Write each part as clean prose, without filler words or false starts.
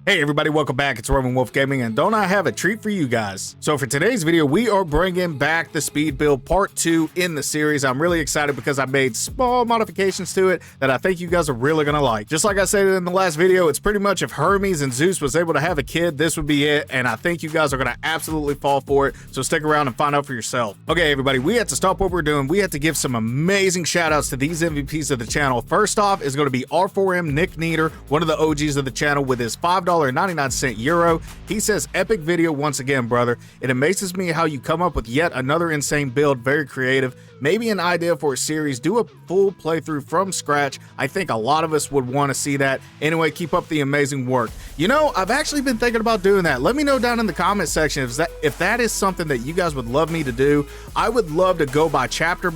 Hey everybody, welcome back. It's Roman Wolf Gaming, and don't I have a treat for you guys? So for today's video, we are bringing back the speed build part 2 in the series. I'm really excited because I made small modifications to it that I think you guys are really gonna like. Just like I said in the last video, it's pretty much if Hermes and Zeus was able to have a kid, this would be it, and I think you guys are gonna absolutely fall for it, so stick around and find out for yourself. Okay everybody, we had to stop what we're doing. We had to give some amazing shout outs to these MVPs of the channel. First off is gonna be R4M Nick Neater, one of the OGs of the channel, with his $5.99 euro. He says, epic video once again, brother. It amazes me how you come up with yet another insane build, very creative. Maybe an idea for a series, do a full playthrough from scratch. I think a lot of us would want to see that. Anyway, keep up the amazing work. You know, I've actually been thinking about doing that. Let me know down in the comment section if that is something that you guys would love me to do. I would love to go by chapter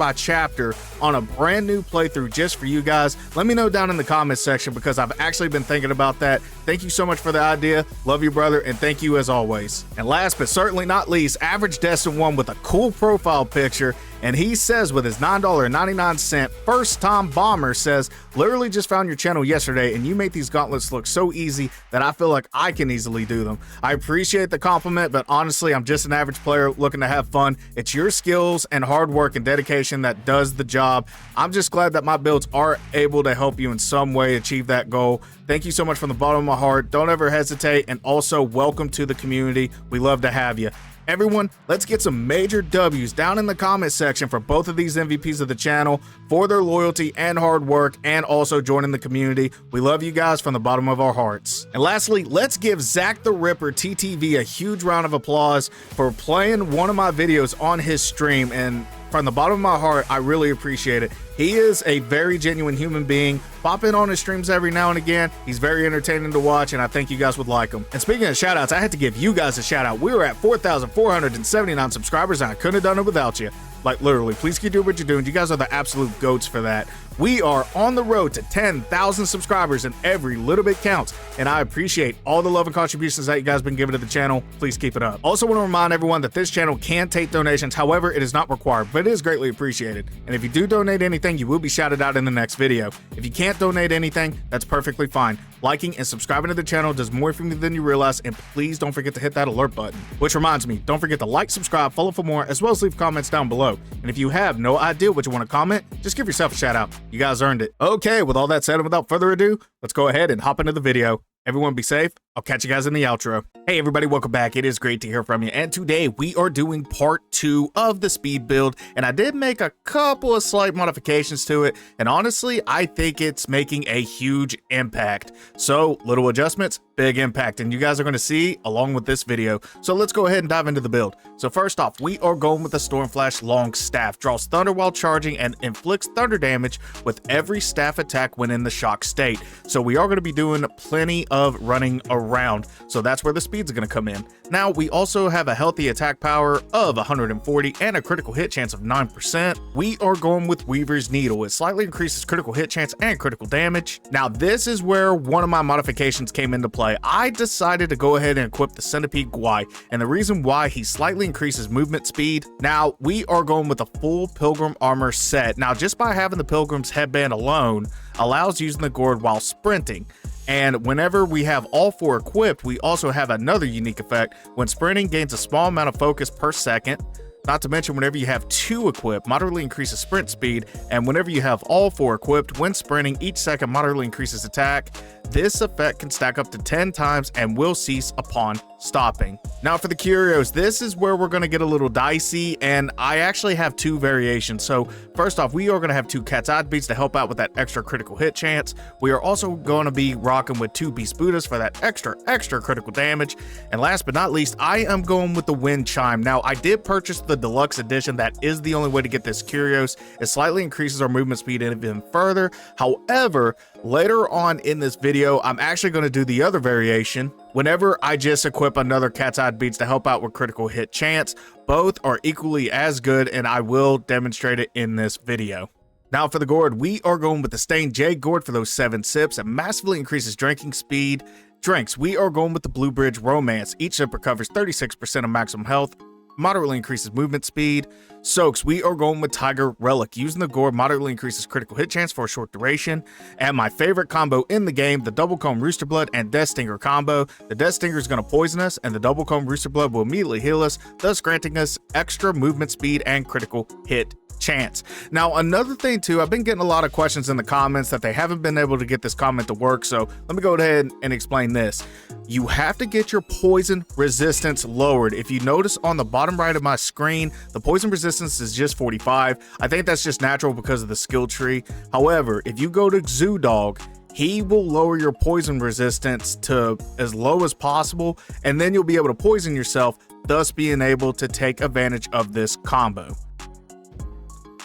on a brand new playthrough just for you guys. Let me know down in the comment section because I've actually been thinking about that. Thank you so much for the idea. Love you, brother, and thank you as always. And last but certainly not least, Average Destin 1 with a cool profile picture. And he says with his $9.99 first time bomber says, literally just found your channel yesterday and you make these gauntlets look so easy that I feel like I can easily do them. I appreciate the compliment, but honestly, I'm just an average player looking to have fun. It's your skills and hard work and dedication that does the job. I'm just glad that my builds are able to help you in some way achieve that goal. Thank you so much from the bottom of my heart. Don't ever hesitate, and also welcome to the community. We love to have you. Everyone, let's get some major W's down in the comment section for both of these MVPs of the channel for their loyalty and hard work, and also joining the community. We love you guys from the bottom of our hearts. And lastly, let's give Zach the Ripper TTV a huge round of applause for playing one of my videos on his stream, and from the bottom of my heart, I really appreciate it. He is a very genuine human being. Pop in on his streams every now and again. He's very entertaining to watch, and I think you guys would like him. And speaking of shout outs, I had to give you guys a shout out. We were at 4,479 subscribers, and I couldn't have done it without you. Like literally, please keep doing what you're doing. You guys are the absolute goats for that. We are on the road to 10,000 subscribers, and every little bit counts. And I appreciate all the love and contributions that you guys have been giving to the channel. Please keep it up. Also want to remind everyone that this channel can take donations. However, it is not required, but it is greatly appreciated. And if you do donate anything, you will be shouted out in the next video. If you can't donate anything, that's perfectly fine. Liking and subscribing to the channel does more for me than you realize, and please don't forget to hit that alert button. Which reminds me, don't forget to like, subscribe, follow for more, as well as leave comments down below. And if you have no idea what you want to comment, just give yourself a shout out. You guys earned it. Okay, with all that said and without further ado, let's go ahead and hop into the video. Everyone be safe. I'll catch you guys in the outro. Hey everybody, welcome back. It is great to hear from you. And today we are doing part 2 of the speed build. And I did make a couple of slight modifications to it. And honestly, I think it's making a huge impact. So little adjustments, big impact. And you guys are going to see along with this video. So let's go ahead and dive into the build. So first off, we are going with the Stormflash long staff. Draws thunder while charging and inflicts thunder damage with every staff attack when in the shock state. So we are going to be doing plenty of running around. So that's where the speed's going to come in. Now we also have a healthy attack power of 140 and a critical hit chance of 9%. We are going with Weaver's Needle. It slightly increases critical hit chance and critical damage. Now this is where one of my modifications came into play. I decided to go ahead and equip the Centipede Guai, and the reason why, he slightly increases movement speed. Now we are going with a full Pilgrim armor set. Now just by having the Pilgrim's headband alone allows using the Gourd while sprinting. And whenever we have all 4 equipped, we also have another unique effect. When sprinting, gains a small amount of focus per second. Not to mention, whenever you have 2 equipped, moderately increases sprint speed. And whenever you have all 4 equipped, when sprinting, each second moderately increases attack. This effect can stack up to 10 times and will cease upon stopping. Now for the curios, this is where we're going to get a little dicey, and I actually have 2 variations. So first off, we are going to have 2 Cat's Eye Beats to help out with that extra critical hit chance. We are also going to be rocking with 2 Beast Buddhas for that extra critical damage. And last but not least, I am going with the Wind Chime. Now I did purchase the deluxe edition. That is the only way to get this curios. It slightly increases our movement speed even further. However, later on in this video, I'm actually going to do the other variation. Whenever I just equip another Cat's Eye Beats to help out with critical hit chance, both are equally as good, and I will demonstrate it in this video. Now for the Gourd, we are going with the Stained Jade Gourd for those 7 sips. It massively increases drinking speed. Drinks, we are going with the Blue Bridge Romance. Each sip recovers 36% of maximum health moderately increases movement speed. Soaks, we are going with Tiger Relic. Using the Gourd moderately increases critical hit chance for a short duration. And my favorite combo in the game, the Double Comb Rooster Blood and Death Stinger combo. The Death Stinger is going to poison us, and the Double Comb Rooster Blood will immediately heal us, thus granting us extra movement speed and critical hit chance. Now, another thing too, I've been getting a lot of questions in the comments that they haven't been able to get this comment to work, so let me go ahead and explain this. You have to get your poison resistance lowered. If you notice on the bottom right of my screen, the poison resistance is just 45. I think that's just natural because of the skill tree. However, if you go to Zoodog, he will lower your poison resistance to as low as possible, and then you'll be able to poison yourself, thus being able to take advantage of this combo.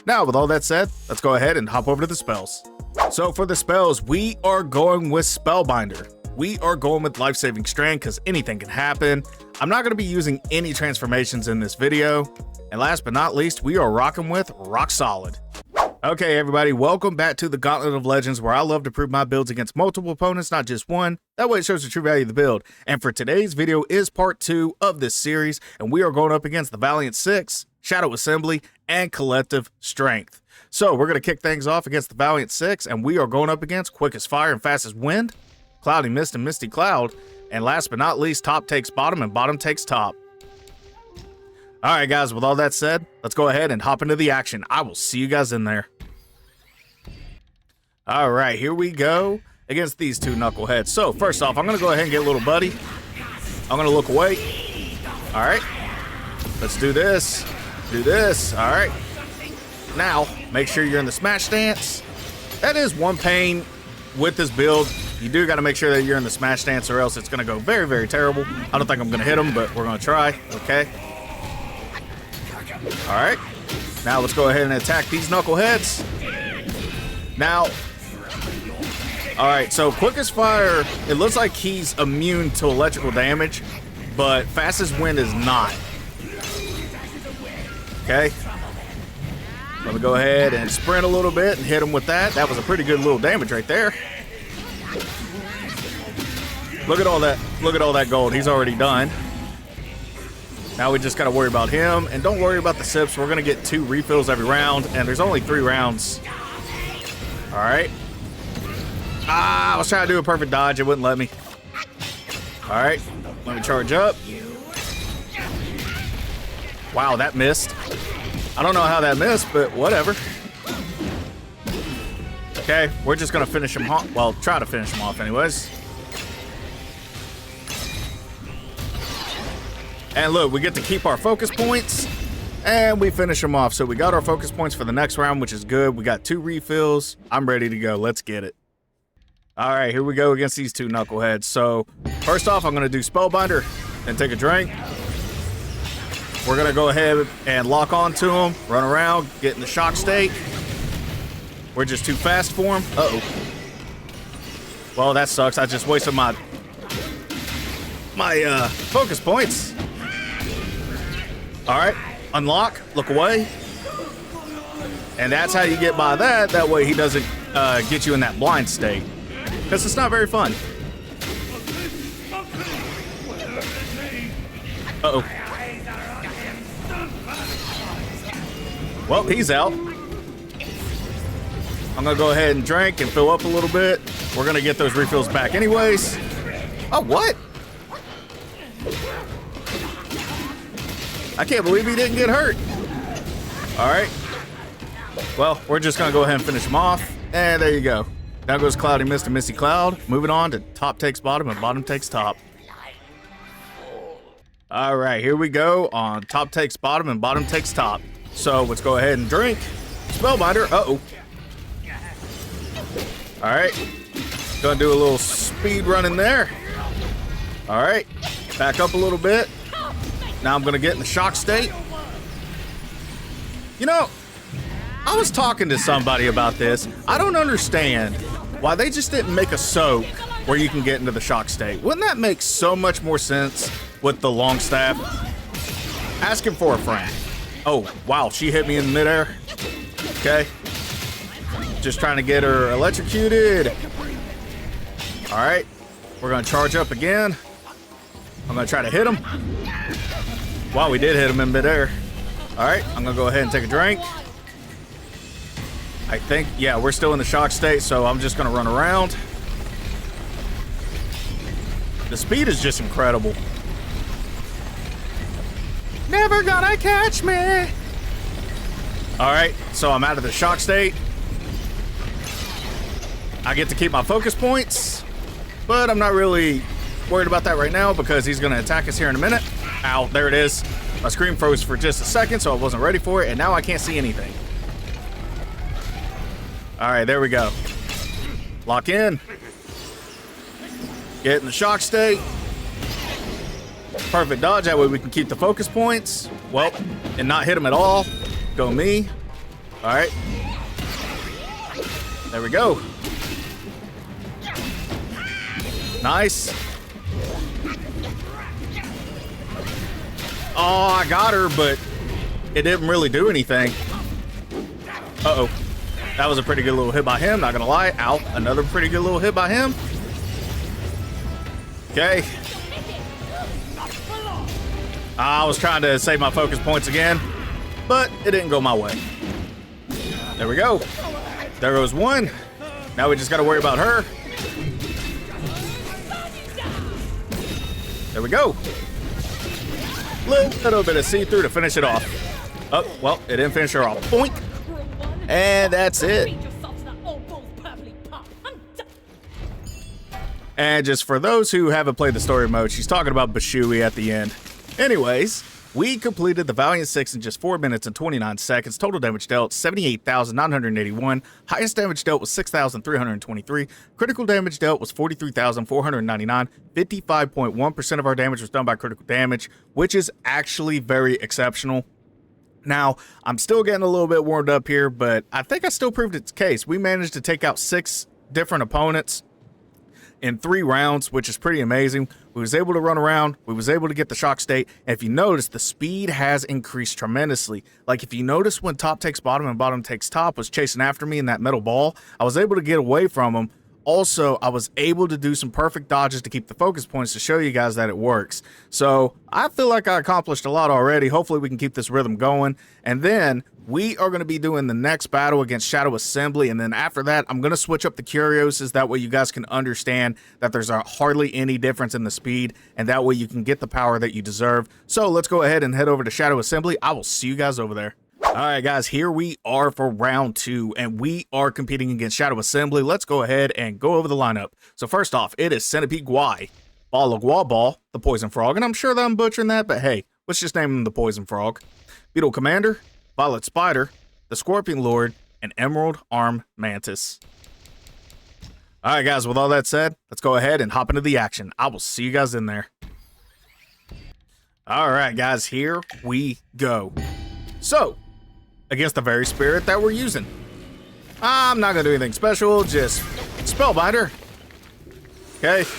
Now, with all that said, let's go ahead and hop over to the spells. So for the spells, we are going with Spellbinder. We are going with Life-Saving Strand because anything can happen. I'm not going to be using any transformations in this video. And last but not least, we are rocking with Rock Solid. Okay, everybody, welcome back to the Gauntlet of Legends, where I love to prove my builds against multiple opponents, not just one. That way it shows the true value of the build. And for today's video is part 2 of this series, and we are going up against the Valiant 6, Shadow Assembly, and Collective Strength. So we're going to kick things off against the Valiant 6, and we are going up against Quickest Fire and Fastest Wind, Cloudy Mist and Misty Cloud, and last but not least, top takes bottom and bottom takes top. All right, guys, with all that said, let's go ahead and hop into the action. I will see you guys in there. All right, here we go against these two knuckleheads. So first off, I'm going to go ahead and get little buddy. I'm going to look away. All right, let's do this. Do this. All right. Now, make sure you're in the smash stance. That is one pain with this build. You do got to make sure that you're in the smash stance, or else it's going to go very, very terrible. I don't think I'm going to hit him, but we're going to try. Okay. All right. Now let's go ahead and attack these knuckleheads. Now, all right, so Quickest Fire, it looks like he's immune to electrical damage, but Fastest Wind is not. Okay. Let me go ahead and sprint a little bit and hit him with that. That was a pretty good little damage right there. Look at all that. Look at all that gold. He's already done. Now we just got to worry about him, and don't worry about the sips. We're going to get 2 refills every round, and there's only 3 rounds. All right. I was trying to do a perfect dodge. It wouldn't let me. All right. Let me charge up. Wow, that missed. I don't know how that missed, but whatever. Okay, we're just going to finish him off. Well, try to finish him off anyways. And look, we get to keep our focus points, and we finish them off. So we got our focus points for the next round, which is good. We got 2 refills. I'm ready to go. Let's get it. All right, here we go against these 2 knuckleheads. So first off, I'm going to do Spellbinder and take a drink. We're going to go ahead and lock onto him, run around, get in the shock state. We're just too fast for him. Uh-oh. Well, that sucks. I just wasted my focus points. All right, unlock, look away. And that's how you get by that. That way he doesn't get you in that blind state, because it's not very fun. Uh-oh. Well, he's out. I'm gonna go ahead and drink and fill up a little bit. We're gonna get those refills back anyways. Oh, what? I can't believe he didn't get hurt. All right. Well, we're just gonna go ahead and finish him off. And there you go. Now goes Cloudy Mist and Misty Cloud. Moving on to top takes bottom and bottom takes top. All right, here we go on top takes bottom and bottom takes top. So let's go ahead and drink. Spellbinder. Uh-oh. All right. Gonna do a little speed run in there. All right. Back up a little bit. Now I'm gonna get in the shock state. You know, I was talking to somebody about this. I don't understand why they just didn't make a soak where you can get into the shock state. Wouldn't that make so much more sense with the long staff? Asking for a friend. Oh, wow, she hit me in midair. Okay. Just trying to get her electrocuted. All right, we're gonna charge up again. I'm gonna try to hit him. Wow, we did hit him in midair. All right, I'm gonna go ahead and take a drink. I think, yeah, we're still in the shock state, so I'm just gonna run around. The speed is just incredible. Never gonna catch me. All right, so I'm out of the shock state. I get to keep my focus points, but I'm not really worried about that right now because he's gonna attack us here in a minute. Ow, there it is. My screen froze for just a second, so I wasn't ready for it, and now I can't see anything. All right, there we go. Lock in. Get in the shock state. Perfect dodge, that way we can keep the focus points. Well, and not hit him at all. Go me. All right. There we go. Nice. Oh, I got her, but it didn't really do anything. Uh-oh. That was a pretty good little hit by him, not gonna lie. Ow, another pretty good little hit by him. Okay. I was trying to save my focus points again, but it didn't go my way. There we go. There goes one. Now we just gotta worry about her. There we go. Little bit of see-through to finish it off. Oh, well, it didn't finish her off. Boink. And that's it. And just for those who haven't played the story mode, she's talking about Bashui at the end. Anyways, we completed the Valiant 6 in just 4 minutes and 29 seconds. Total damage dealt, 78,981. Highest damage dealt was 6,323. Critical damage dealt was 43,499. 55.1% of our damage was done by critical damage, which is actually very exceptional. Now, I'm still getting a little bit warmed up here, but I think I still proved its case. We managed to take out 6 different opponents in 3 rounds, which is pretty amazing. We was able to run around, we was able to get the shock state, and if you notice, the speed has increased tremendously. Like, if you notice when top takes bottom and bottom takes top was chasing after me in that metal ball, I was able to get away from him. Also, I was able to do some perfect dodges to keep the focus points to show you guys that it works. So, I feel like I accomplished a lot already. Hopefully, we can keep this rhythm going. And then, we are going to be doing the next battle against Shadow Assembly. And then after that, I'm going to switch up the Curioses. That way, you guys can understand that there's hardly any difference in the speed. And that way, you can get the power that you deserve. So, let's go ahead and head over to Shadow Assembly. I will see you guys over there. All right, guys, here we are for round 2, and we are competing against Shadow Assembly. Let's go ahead and go over the lineup. So first off, it is Centipede Guai, Baw-Li-Guhh-Baw, the Poison Frog, and I'm sure that I'm butchering that, but hey, let's just name him the Poison Frog. Beetle Commander, Violet Spider, the Scorpion Lord, and Emerald Arm Mantis. All right, guys, with all that said, let's go ahead and hop into the action. I will see you guys in there. All right, guys, here we go. So, against the very spirit that we're using. I'm not gonna do anything special, just Spellbinder. Okay,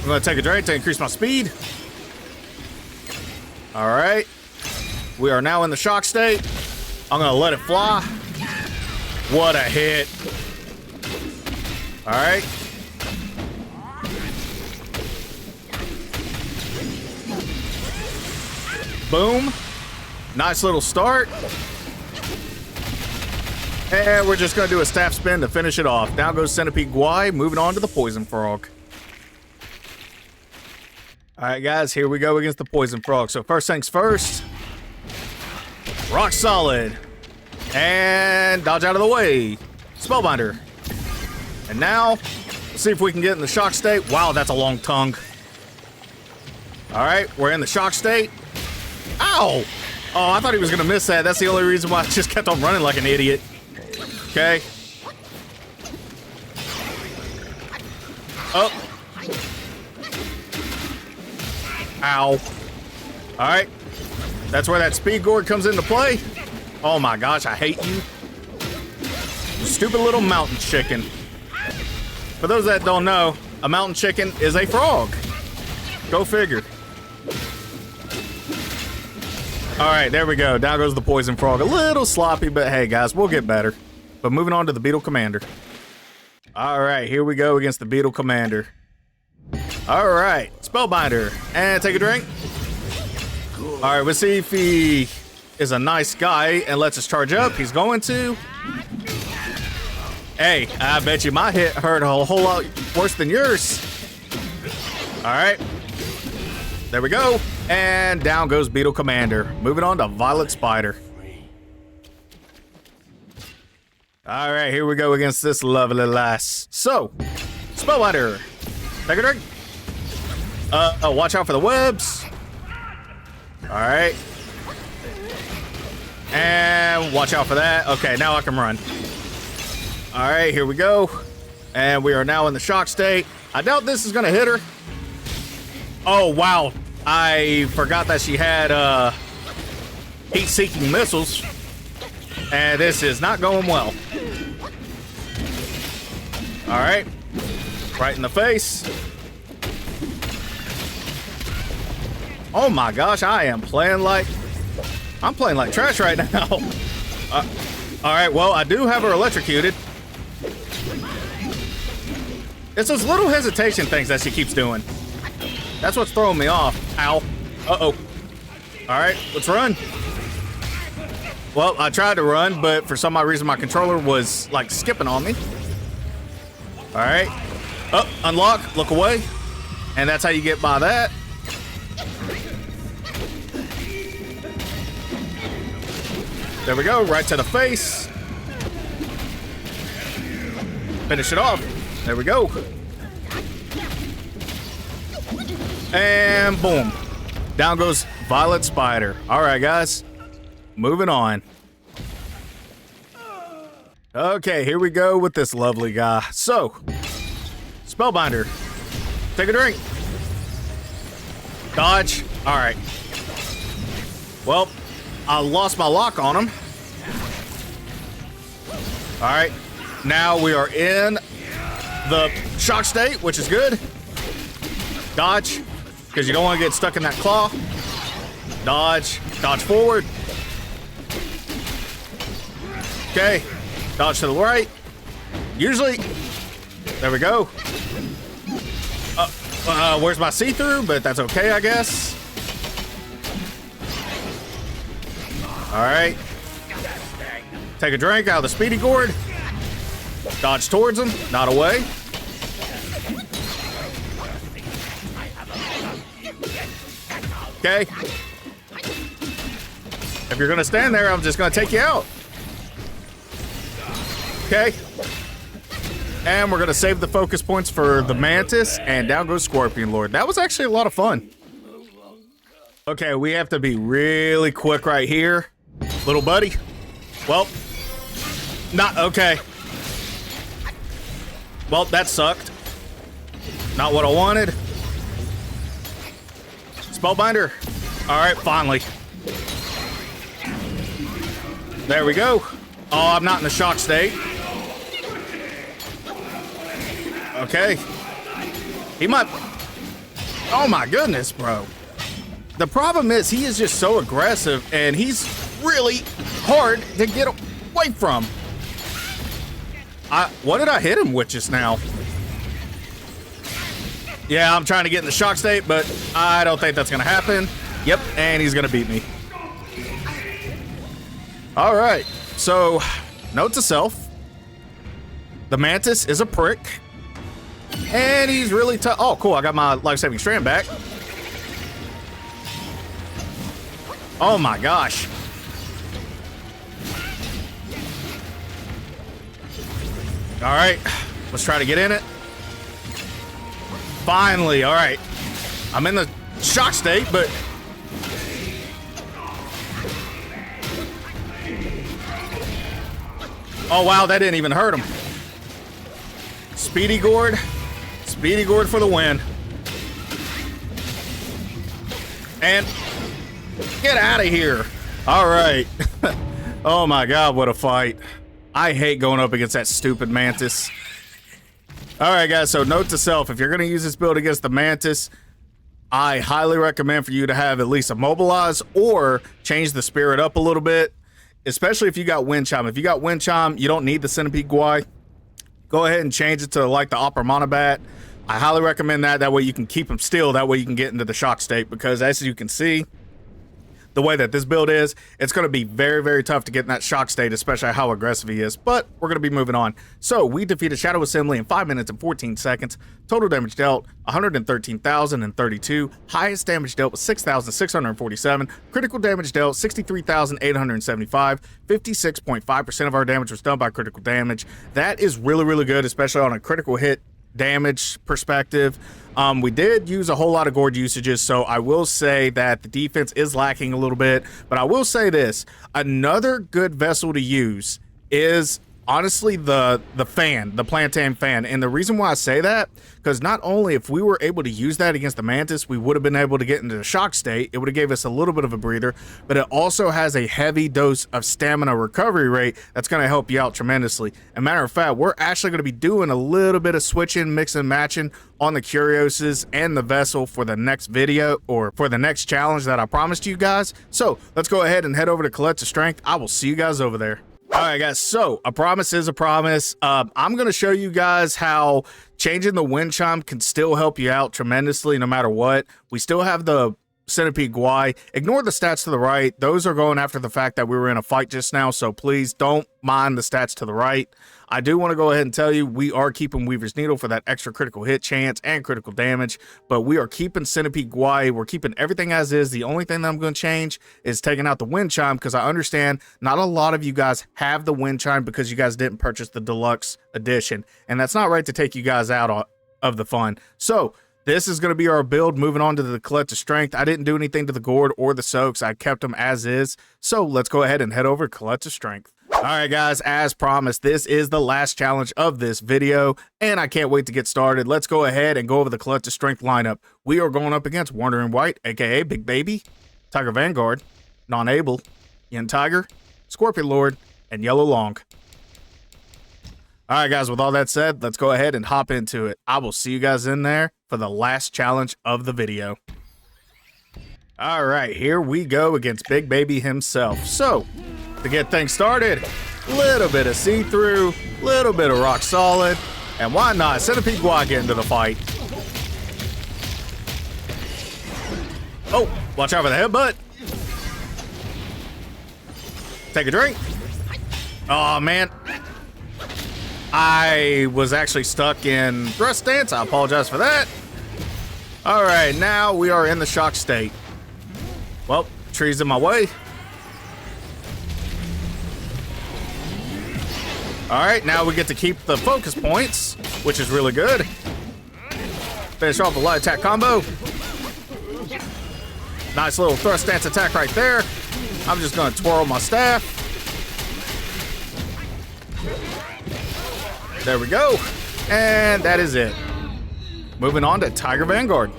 I'm gonna take a drink to increase my speed. All right, we are now in the shock state. I'm gonna let it fly. What a hit. All right. Boom. Nice little start. And we're just going to do a staff spin to finish it off. Down goes Centipede Guai, moving on to the Poison Frog. All right, guys, here we go against the Poison Frog. So first things first, rock solid. And dodge out of the way. Spellbinder. And now, let's see if we can get in the shock state. Wow, that's a long tongue. All right, we're in the shock state. Ow! Oh, I thought he was going to miss that. That's the only reason why I just kept on running like an idiot. Okay. Oh. Ow. All right. That's where that speed gourd comes into play. Oh my gosh, I hate you. You stupid little mountain chicken. For those that don't know, a mountain chicken is a frog. Go figure. All right, there we go. Down goes the Poison Frog. A little sloppy, but hey, guys, we'll get better. But moving on to the Beetle Commander. All right, here we go against the Beetle Commander. All right, Spellbinder. And take a drink. All right, we'll see if he is a nice guy and lets us charge up. He's going to. Hey, I bet you my hit hurt a whole lot worse than yours. All right. There we go. And down goes Beetle Commander. Moving on to Violet Spider. All right, here we go against this lovely lass. So, Spellbinder. Take a drink. Watch out for the webs. All right. And watch out for that. Okay, now I can run. All right, here we go. And we are now in the shock state. I doubt this is gonna hit her. Oh, wow. I forgot that she had heat-seeking missiles. And this is not going well. All right. Right in the face. Oh my gosh, I'm playing like trash right now. All right, well, I do have her electrocuted. It's those little hesitation things that she keeps doing. That's what's throwing me off. Ow. Uh-oh. All right, let's run. Well, I tried to run, but for some odd reason, my controller was like skipping on me. All right. Up, unlock, look away. And that's how you get by that. There we go, right to the face. Finish it off. There we go. And boom. Down goes Violet Spider. All right, guys. Moving on. Okay, here we go with this lovely guy. So, Spellbinder. Take a drink. Dodge. All right. Well, I lost my lock on him. All right. Now we are in the shock state, which is good. Dodge, because you don't want to get stuck in that claw. Dodge. Dodge forward. Okay. Dodge to the right. Usually, there we go. Where's my see-through? But that's okay, I guess. All right. Take a drink out of the speedy gourd. Dodge towards him, not away. Okay. If you're gonna stand there, I'm just gonna take you out. Okay. And we're gonna save the focus points for the Mantis, and down goes Scorpion Lord. That was actually a lot of fun. Okay, we have to be really quick right here. Little buddy. Well, not okay. Well, that sucked. Not what I wanted. Spellbinder. All right, finally. There we go. Oh, I'm not in the shock state. Okay. He might... Oh my goodness, bro. The problem is he is just so aggressive and he's really hard to get away from. What did I hit him with just now? Yeah, I'm trying to get in the shock state, but I don't think that's gonna happen. Yep, and he's gonna beat me. All right, so note to self. The Mantis is a prick. And he's really tough. Oh, cool, I got my life-saving strand back. Oh my gosh. All right, let's try to get in it. Finally, all right. I'm in the shock state, but... Oh wow, that didn't even hurt him. Speedy Gourd. Speedy Gourd for the win. And get out of here. All right. Oh my God, what a fight. I hate going up against that stupid Mantis. All right, guys, so note to self, if you're going to use this build against the Mantis, I highly recommend for you to have at least immobilize or change the spirit up a little bit, especially if you got Wind Chime. If you got Wind Chime, you don't need the Centipede Guai. Go ahead and change it to like the Opera Monobat. I highly recommend that. That way you can keep him still. That way you can get into the shock state, because as you can see, the way that this build is, it's going to be very, very tough to get in that shock state, especially how aggressive he is. But we're going to be moving on. So we defeated Shadow Assembly in 5 minutes and 14 seconds. Total damage dealt 113,032. Highest damage dealt was 6,647. Critical damage dealt 63,875. 56.5% of our damage was done by critical damage. That is really, really good, especially on a critical hit damage perspective. We did use a whole lot of Gourd usages, so I will say that the defense is lacking a little bit, but I will say this, another good vessel to use is honestly the fan, the plantain fan. And the reason why I say that, because not only if we were able to use that against the Mantis, we would have been able to get into the shock state, it would have gave us a little bit of a breather, but it also has a heavy dose of stamina recovery rate that's going to help you out tremendously. As a matter of fact, we're actually going to be doing a little bit of switching, mix and matching on the Curioses and the vessel for the next video, or for the next challenge that I promised you guys. So let's go ahead and head over to Collective Strength. I will see you guys over there. All right, guys, so a promise is a promise. I'm going to show you guys how changing the wind chime can still help you out tremendously no matter what. We still have the Centipede Guai. Ignore the stats to the right. Those are going after the fact that we were in a fight just now, so please don't mind the stats to the right. I do want to go ahead and tell you we are keeping Weaver's Needle for that extra critical hit chance and critical damage, but we are keeping Centipede Guai. We're keeping everything as is. The only thing that I'm going to change is taking out the wind chime, because I understand not a lot of you guys have the wind chime because you guys didn't purchase the deluxe edition, and that's not right to take you guys out of the fun. So this is going to be our build. Moving on to the Collective Strength. I didn't do anything to the Gourd or the Soaks. I kept them as is. So let's go ahead and head over to Collective Strength. All right, guys, as promised, this is the last challenge of this video, and I can't wait to get started. Let's go ahead and go over the Collective Strength lineup. We are going up against Wandering Wight, aka Big Baby, Tiger Vanguard, Non-Able, Yin Tiger, Scorpion Lord, and Yellow Loong. All right, guys, with all that said, let's go ahead and hop into it. I will see you guys in there for the last challenge of the video. All right, here we go against Big Baby himself. So, to get things started, little bit of see-through, little bit of rock solid, and why not Centipede Guai get into the fight. Oh, watch out for the headbutt. Take a drink. Oh, man. I was actually stuck in thrust stance. I apologize for that. All right, now we are in the shock state. Well, tree's in my way. All right, now we get to keep the focus points, which is really good. Finish off a light attack combo. Nice little thrust stance attack right there. I'm just gonna twirl my staff. There we go. And that is it. Moving on to Tiger Vanguard.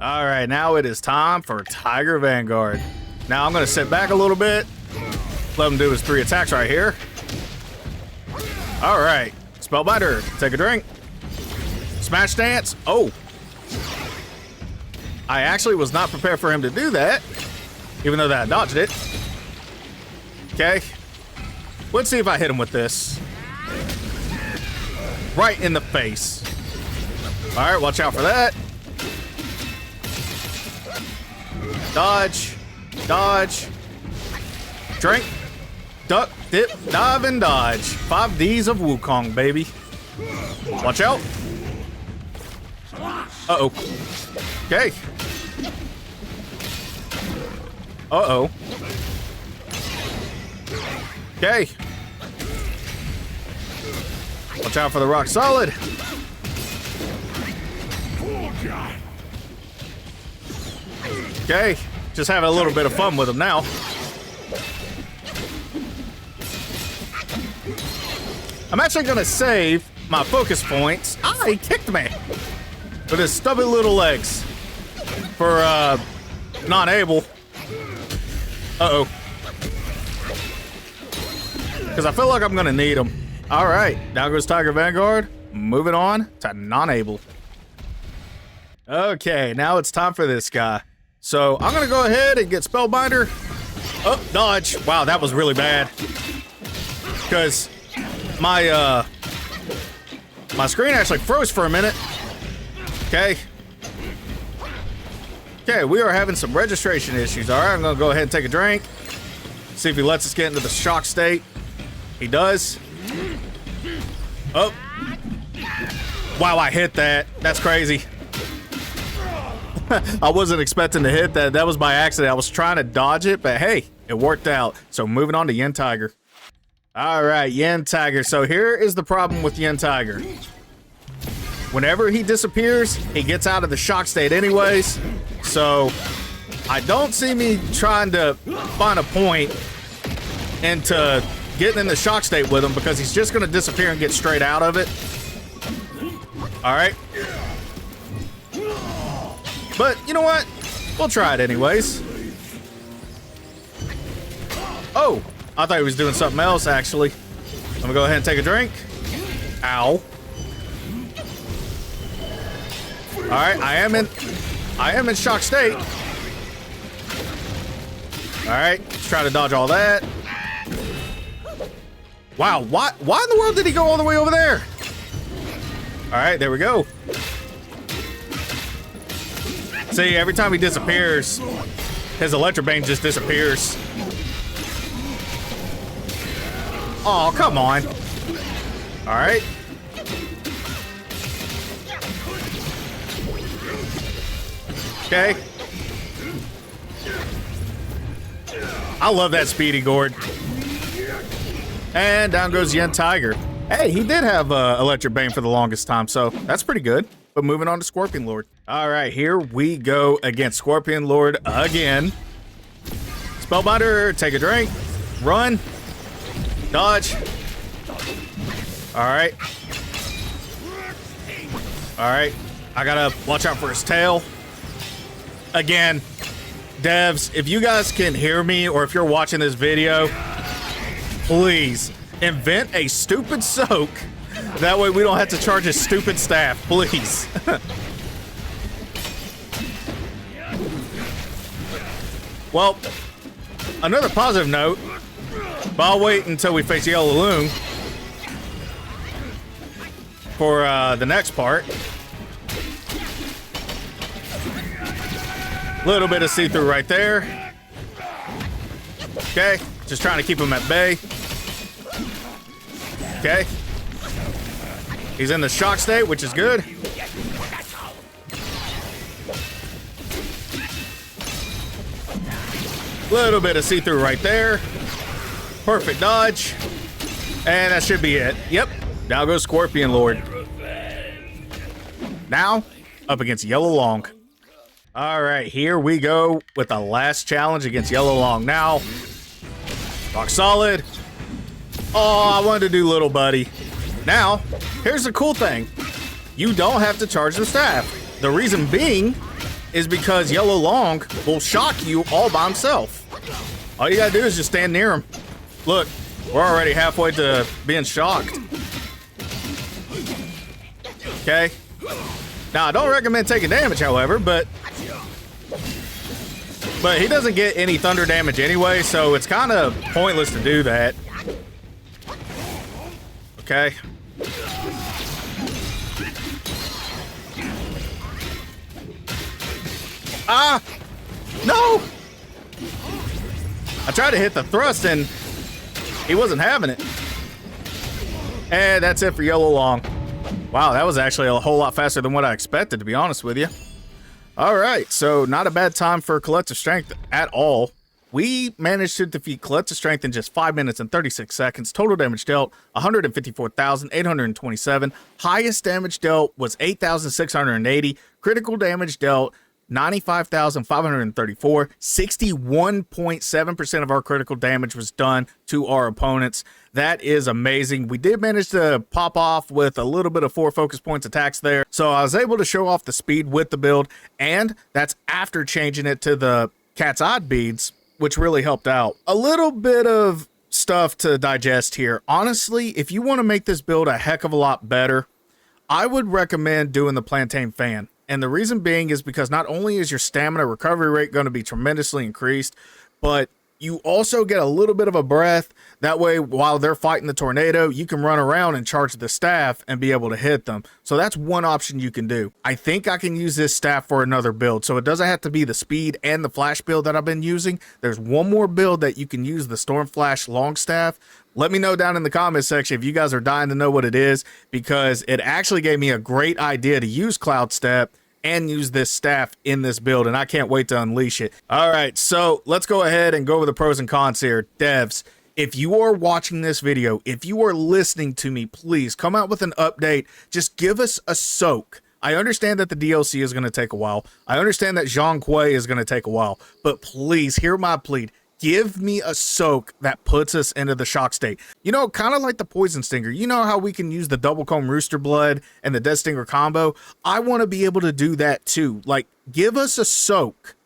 All right, now it is time for Tiger Vanguard. Now I'm gonna sit back a little bit. Let him do his 3 attacks right here. All right, Spellbinder, take a drink. Smash dance, oh. I actually was not prepared for him to do that, even though that I dodged it. Okay, let's see if I hit him with this. Right in the face. All right, watch out for that. Dodge, dodge, drink, duck, dip, dive, and dodge. 5 Ds of Wukong, baby. Watch out. Uh-oh. Okay. Uh-oh. Okay. Watch out for the rock solid. Okay, just having a little bit of fun with him now. I'm actually gonna save my focus points. Ah, he kicked me with his stubby little legs for Non-Able. Uh-oh. Because I feel like I'm gonna need him. All right, now goes Tiger Vanguard. Moving on to Non-Able. Okay, now it's time for this guy. So I'm gonna go ahead and get Spellbinder. Oh, dodge. Wow, that was really bad. Because my my screen actually froze for a minute. Okay. Okay, we are having some registration issues. All right, I'm gonna go ahead and take a drink. See if he lets us get into the shock state. He does. Oh. Wow, I hit that. That's crazy. I wasn't expecting to hit that. That was by accident. I was trying to dodge it, but hey, it worked out. So moving on to Yin Tiger. All right, Yin Tiger. So here is the problem with Yin Tiger. Whenever he disappears, he gets out of the shock state anyways. So I don't see me trying to find a point into getting in the shock state with him because he's just going to disappear and get straight out of it. All right. But you know what? We'll try it anyways. Oh, I thought he was doing something else, actually. I'm gonna go ahead and take a drink. Ow. All right, I am in shock state. All right, let's try to dodge all that. Wow, why in the world did he go all the way over there? All right, there we go. See, every time he disappears, his Electrobane just disappears. Oh, come on. All right. Okay. I love that speedy Gourd. And down goes Yin Tiger. Hey, he did have Electrobane for the longest time, so that's pretty good. But moving on to Scorpion Lord. All right, here we go against Scorpion Lord again. Spellbinder, take a drink, run, dodge. All right. All right, I gotta watch out for his tail. Again, devs, if you guys can hear me or if you're watching this video, please invent a stupid soak. That way we don't have to charge his stupid staff, please. Well, another positive note, but I'll wait until we face Yellow Loong for the next part. Little bit of see-through right there. Okay, just trying to keep him at bay. Okay. He's in the shock state, which is good. Little bit of see-through right there. Perfect dodge. And that should be it. Yep. Now goes Scorpion Lord. Now, up against Yellow Loong. All right, here we go with the last challenge against Yellow Loong. Now, rock solid. Oh, I wanted to do little buddy. Now, here's the cool thing. You don't have to charge the staff. The reason being is because Yellow Loong will shock you all by himself. All you gotta do is just stand near him. Look, we're already halfway to being shocked. Okay. Now, I don't recommend taking damage, however, but he doesn't get any thunder damage anyway, so it's kind of pointless to do that. Okay. Ah! No! I tried to hit the thrust and he wasn't having it. And that's it for Yellow Loong. Wow, that was actually a whole lot faster than what I expected, to be honest with you. All right, so not a bad time for Collective Strength at all. We managed to defeat Collective Strength in just 5 minutes and 36 seconds. Total damage dealt, 154,827. Highest damage dealt was 8,680. Critical damage dealt, 95,534. 61.7% of our critical damage was done to our opponents. That is amazing. We did manage to pop off with a little bit of 4 focus points attacks there. So I was able to show off the speed with the build, and that's after changing it to the Cat's Odd beads, which really helped out. A little bit of stuff to digest here. Honestly, if you want to make this build a heck of a lot better, I would recommend doing the Plantain Fan. And the reason being is because not only is your stamina recovery rate going to be tremendously increased, but You also get a little bit of a breath. That way, while they're fighting the tornado, you can run around and charge the staff and be able to hit them. So that's one option you can do. I think I can use this staff for another build. So it doesn't have to be the speed and the flash build that I've been using. There's one more build that you can use, the Storm Flash long staff. Let me know down in the comment section if you guys are dying to know what it is, because it actually gave me a great idea to use Cloud Step and use this staff in this build, and I can't wait to unleash it. All right, so let's go ahead and go over the pros and cons here. Devs, if you are watching this video, if you are listening to me, please come out with an update. Just give us a soak. I understand that the DLC is going to take a while. I understand that Zhang Kuei is going to take a while, but please hear my plea. Give me a soak that puts us into the shock state. You know, kind of like the Poison Stinger. You know how we can use the Double Comb Rooster Blood and the Death Stinger combo? I want to be able to do that too. Like, give us a soak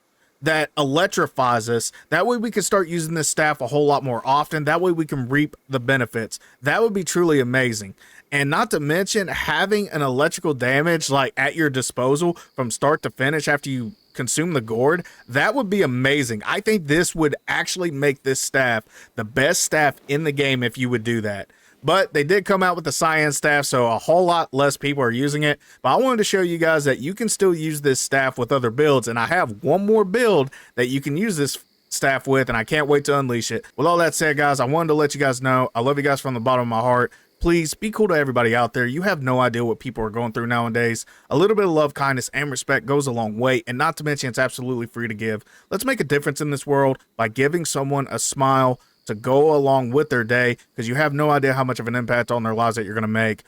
that electrifies us. That way we can start using this staff a whole lot more often. That way we can reap the benefits. That would be truly amazing. And not to mention having an electrical damage like at your disposal from start to finish after you consume the gourd, that would be amazing. I think this would actually make this staff the best staff in the game if you would do that. But they did come out with the cyan staff, so a whole lot less people are using it. But I wanted to show you guys that you can still use this staff with other builds, and I have one more build that you can use this staff with, and I can't wait to unleash it. With all that said, guys, I wanted to let you guys know I love you guys from the bottom of my heart. Please be cool to everybody out there. You have no idea what people are going through nowadays. A little bit of love, kindness, and respect goes a long way, and not to mention it's absolutely free to give. Let's make a difference in this world by giving someone a smile to go along with their day, because you have no idea how much of an impact on their lives that you're going to make.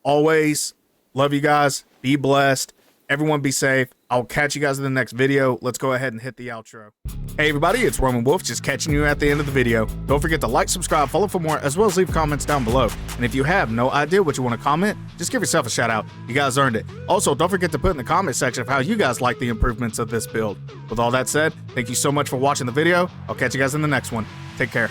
Always love you guys. Be blessed. Everyone be safe. I'll catch you guys in the next video. Let's go ahead and hit the outro. Hey everybody, it's Roman Wolf, just catching you at the end of the video. Don't forget to like, subscribe, follow for more, as well as leave comments down below. And if you have no idea what you want to comment, just give yourself a shout out. You guys earned it. Also, don't forget to put in the comment section of how you guys like the improvements of this build. With all that said, thank you so much for watching the video. I'll catch you guys in the next one. Take care.